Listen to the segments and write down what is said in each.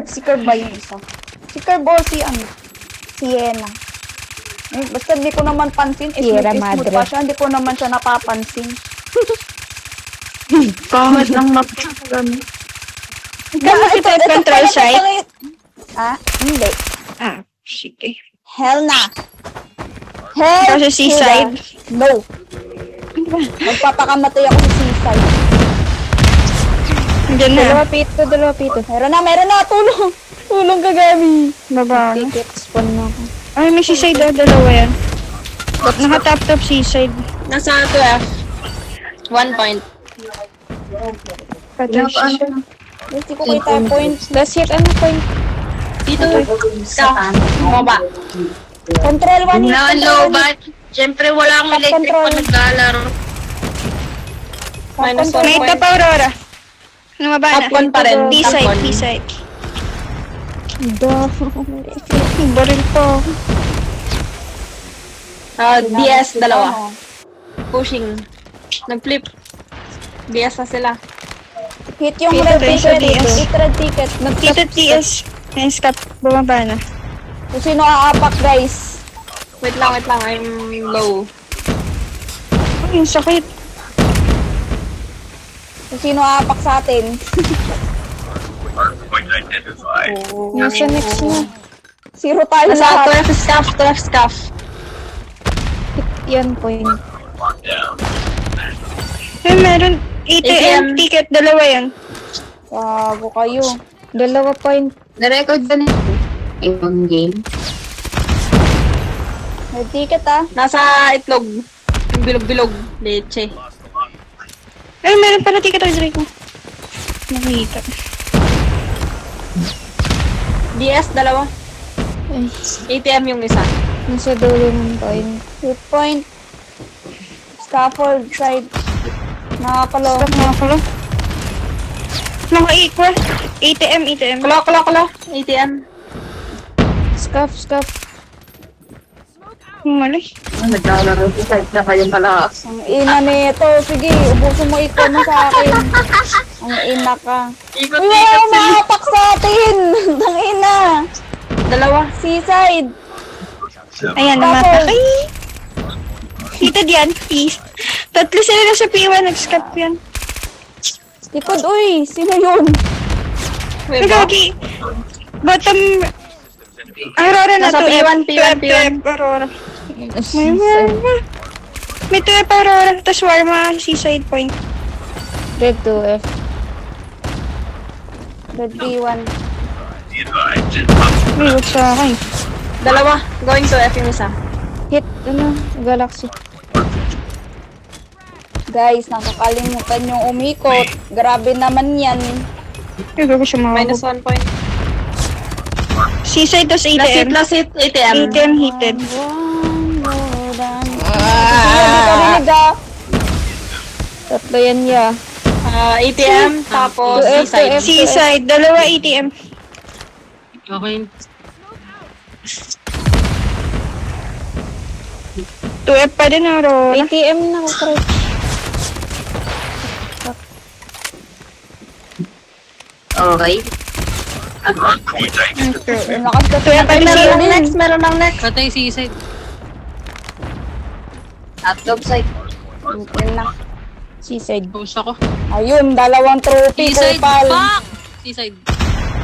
Si Curve ba yung isa? Si Curve o si ano? Sienna. Basta hindi ko naman pansin. Sierra Smooth Madre. pa siya. Hindi ko naman siya napapansin. Pangit ng map niya. Ikaw si type control site? Hindi. Ah, sige. Hell na. Hell Ikaw sa seaside? No. Magpapakamatay ako sa seaside. Diyan na. Dalawa pito. Meron na. Tulong. Tulong kagami. Baba na. Ticket spawn na ako. Ay, may seaside dalawa yan. Naka-top seaside. Nasa 12. 1 point. Patay siya. Hindi ko kita point. Last hit, ano point? Dito. Sa baba. Control 1 hit. No, but syempre wala akong electric Control. pa naglalaro. Minus Control. 1 May point. top Aurora. Lumaba na. Top one pa rin. B-side, Top one. B-side. Baril pa ako. DS, dalawa. Pushing. Nag-flip. DS na sila. Hit yung Pito red tayo sa ticket. DS. Hit red ticket. Dito TS. Ayun, stop. Bumaba na. Kung sino aapak, guys. Wait lang. I'm low. Ay, sakit. Kung sino aapak sa atin. Nasa next na. Zero tayo Nasa lahat. 12 scuff. Yan point. Ay, meron. ATM ticket. Dalawa yan. Gago kayo. Dalawa point. Na-record ba na yung game? Red ticket Nasa itlog. Yung bilog-bilog. Leche. Ay, meron pala ticket ang Drake mo. Nakita. DS, dalawa. Ay, ATM yung isa. nasa dulo ng point. Hit point. Scaffold side. Nakakalo. Stop nga pala. Naka-equal. ATM. Kala. ATM. Scuff. Mali. Naglalaro sa site na kayong kalakas. Ang ina nito. Sige, ubusin mo ikaw mo sa akin. Ang ina ka. Uy, wala akong maapak sa atin. Ang ina. Dalawa. Seaside. Ayan, namatay. Dito diyan, please. Tatlo sila na sa P1. Nag-scuff yan. Likod, uy. Sino yun? Wait, ba? Nagagi. Bottom. Aurora na Nasa to. P1, Aurora. May 2 Aurora. Tapos Warma, seaside point. Red 2F. Red B1. May wag sa akin. Dalawa. Going to F yung isa. Hit, Galaxy. Guys, nakakalimutan yung umikot. Grabe naman yan. Ay, gago siya mga Minus 1 point. Seaside, tapos ATM. Last hit. ATM. ATM heated. Tatlo yan, yeah. ATM, tapos seaside. Seaside, dalawa ATM. Okay. 2F pa din, Aurora. ATM na ako, Crouch. Okay. Lakas ka 2F pa din siya. Meron ng next. Patay si side. At top side. Yun na. Seaside. Post ako. Ayun, dalawang trophy, Seaside. Kupal. Fuck! Seaside.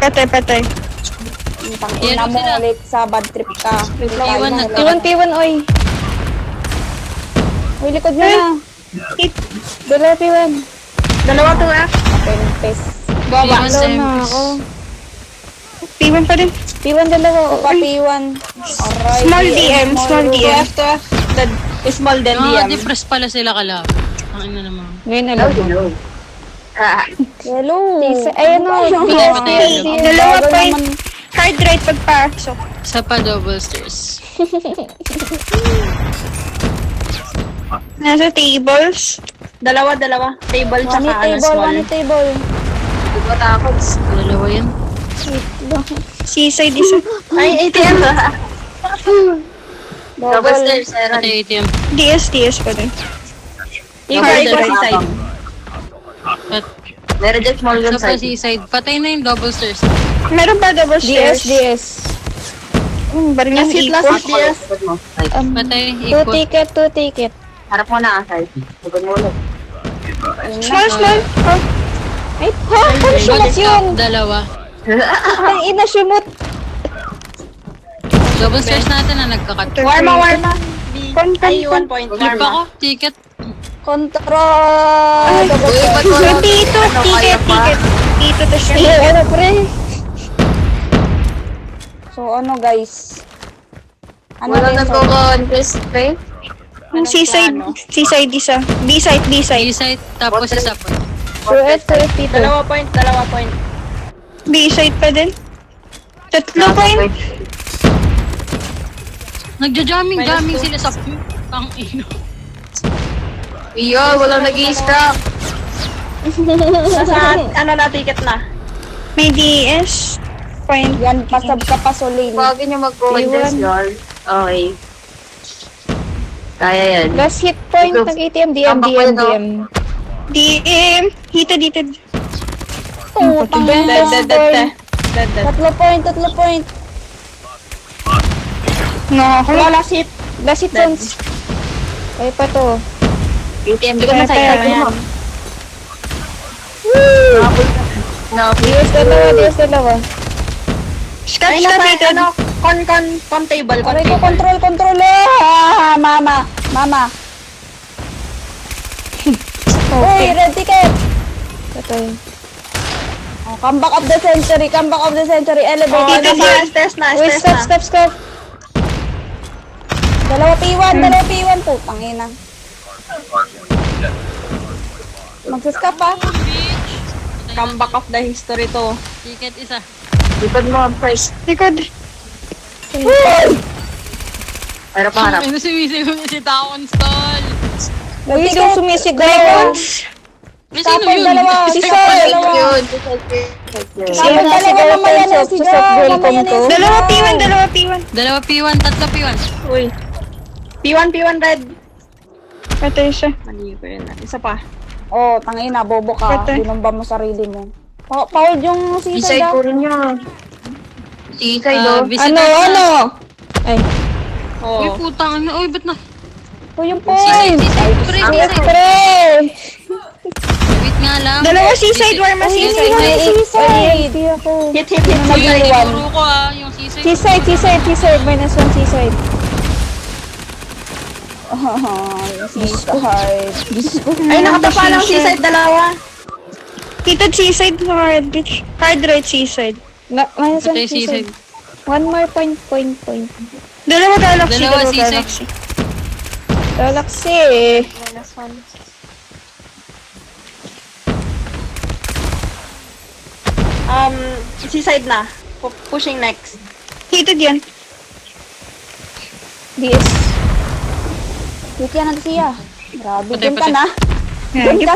Patay. Tang ina mo sila. ulit sa bad trip ka. P1 na to. P1, oy. Uy, likod mo na. Hit. Dalawa P1. Dalawa 2F. Tempest. Baba. P1 Dalawa na Tempest. ako. P1 pa din. P1 dalawa. Pa P1. Alright. Small DM. 2F. Dead. Small then Ah, DM. depressed pala sila kala. Ang ina naman. Ngayon alam mo. Hello. Ayun o. Dalawa Bagal point. naman. Hard right pagpasok. Isa pa double stairs. Nasa tables. Dalawa. Table One tsaka table, small. one table. Dalawa yan. Seaside isa. Ay, ATM. Double stairs. Patay ATM. DS pa din. Yung Double right stairs. side. At Meron dyan small room isa pa side. si side. Patay na yung double stairs. Meron ba double DS, stairs? DS. Baril Last yung hit, ikot. last hit, DS. Patay, 2 ikot. ticket, 2 ticket. Harap mo na, Asay. Huwag mo ulit. Small, small. Oh. Ay, ha? Ano sumot yun? Dalawa. Ang ina sumot. Double stairs natin na nagkakat. Warma, warma. Con, Ay, con, 1 point. Flip ako, Warma. ticket. Control. Dito, ticket, ticket. Dito, tas Ano, pre? So, ano, guys? Ano Wala rin, na so- to contest, pre. yung seaside, seaside isa. B-side, B-side. B-side, tapos isa pa. Suet, suet, dito. Dalawa point, dalawa point. B-side pa din. Tatlo point. Nagja-jamming sila sa pang ino. Iyo, wala nag-i-stop. Nasa, ano na, ticket na. May DS. Point. Yan, pasab ka pa, Solil. Huwag niyo mag-contest, y'all. Okay. Kaya yan. Last hit point Ito. ng ATM, DM, Tama ko DM, ito. DM. DM. Hitad, hitad. Putang Dead, dead, dead, dead. Dead, dead. 3 point, 3 point. Nakakala. Wala, last hit. Last hit Dead. points. Ay pa to. ATM, di ko na Kaya sa'yo. yan. DS dalawa, DS dalawa. Scott, Ay, Scott, nasa, hitad. ano, con table, con Aray ko, table. control, control. Ah, mama, mama. Uy, red ticket. Ito yun. Oh, comeback of the century, comeback of the century, Oh, elevator. nasa, stairs na, Uy, stairs stop, na. stop, stop. Dalawa P1, dalawa P1 po. Pangina. Magsaskap pa. Comeback of the history to. Ticket isa. Lipad mo ang price. Likod. Harap pa, harap. Ano sumisigaw niya si Tawon Stall? Uy, ikaw sumisigaw. May sino Tapos yun? dalawa, Si isa, Tawon. dalawa. Yun. Tapos dalawa mamaya na sigaw. Mamaya na sigaw. Dalawa P1, dalawa P1. Dalawa P1, tatlo P1. Uy. P1 red. Patay siya. Mali ko yun. Isa pa. Oh, tangina, bobo ka. Pati. Binumba mo sarili mo. Paul yung Isay sisay ko daw. rin yun. Isay, do. Ano, ano? Ay, Oo. Uy, putang ano. Uy, ba't na? oh, yung Sisay, point. sisay, pre, Yes, sisay. pre. Wait nga lang. Dalawa seaside, warma seaside. Sisay. Hindi ako. Hit. Uy, Nag-iwan. tinuro ko yung sisay. Sisay, sisay, sisay. Minus 1 sisay. Yung sisay. Diyos ko. Ay, nakatapa ng seaside, dalawa. Hitad seaside sa hard beach. Hard right seaside. Minus 1 Patay sisay. sisay. One more point. Dalawa galaxy, Dalawa dalawa seaside. galaxy. Galaxy. Minus 1. Seaside na. Pushing next. Hitad yan. DS. Wait yan natin siya. Grabe, Patay, dyan ka patay. na. Yan. Doon ka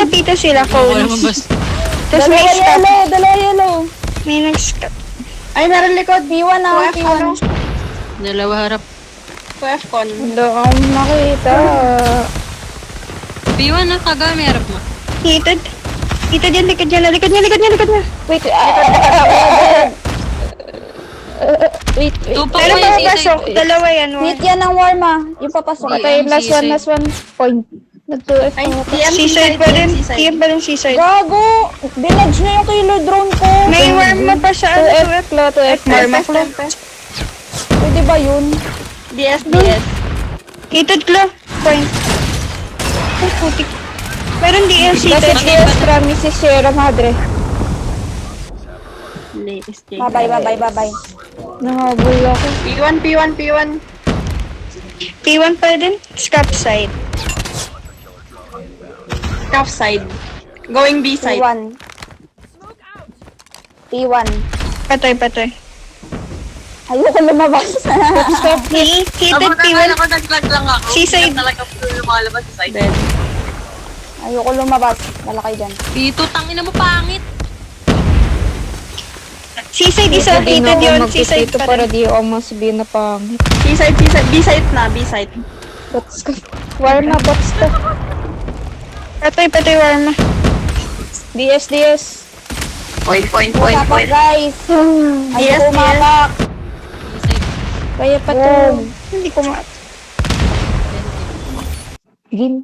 Pito sila, Wala cones. mabas. Tapos may stop. Dalawa yellow. May nag-stop. Ay, meron likod. P1 na, 2F, P1. ano? Dalawa harap. 2F con. Wala akong makita. P1 na, kaga, may harap mo. Hitad. Hitad yan, likod niya, likod niya, likod niya, likod niya. Wait, wait. Tupak Pero ko yung papasok, sisay. dalawa yan. Hit yan ng warma. Yung papasok. Hindi, Okay, ang last sisay. one point. Nag-2F Ay, ako. TM Seaside pa din. seaside. TM pa din seaside. Gago! Dinudge na yung killer drone ko. May warma pa sa ano, 2F, klo, 2F. Warma klo. Pwede ba yun? DS. Hitad klo. Point. Ay, putik. Meron DLC. Kasi DS from Mrs. Sierra Madre. Latest game. Bye-bye. Nahabol ako. P1. P1 pa din. Scap side. Cuff side. Going B side. P1. P1. Patay. Ayoko lumabas. Stop me. Hitad P1. Ako nag-lag lang ako. Seaside. Talaga po lumalabas sa side. Dead. Ayoko lumabas. Wala kayo dyan. Pito, tangina mo, pangit. Seaside isa. Hitad yun. Seaside pa para rin. di ako masabihin na pangit. B-side. B-side na. B-side. Bots ka. Warma, bots ka. Patay warma. DS. Point. Usapak, guys. Ay, Yes, umapak. C-side. Kaya pa to. Hindi ko ma... Game.